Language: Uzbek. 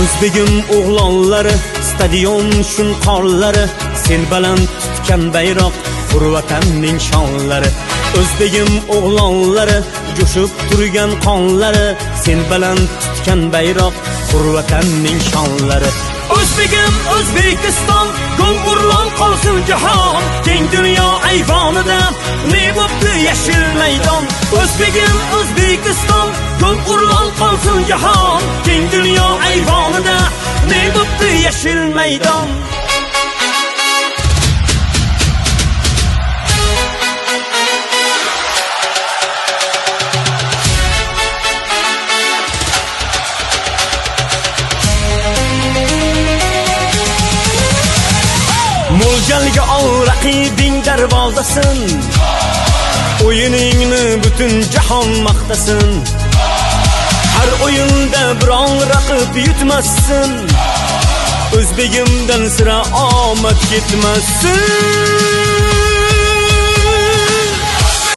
O'zbegim o'g'lonlari, stadion shunqorlari, sen baland tutgan bayroq, Vatanning shonlari. O'zbegim o'g'lonlari, jo'shib turgan qonlari, sen baland tutgan bayroq, Vatanning shonlari. O'zbegim O'zbekiston, ko'l urlon qolsin jahon, keng dunyo ayvonida ne bo'pti yashil maydon. O'zbegim O'zbekiston, ko'l urlon qolsin jahon, keng dunyo ayvonida ne bo'pti yashil maydon. Mo'ljalga ol raqibing darvozasin, o'yiningni butun jahon maqtasin. Har o'yinda biron raqib yutmassin, O'zbegimdan sira omad ketmassin.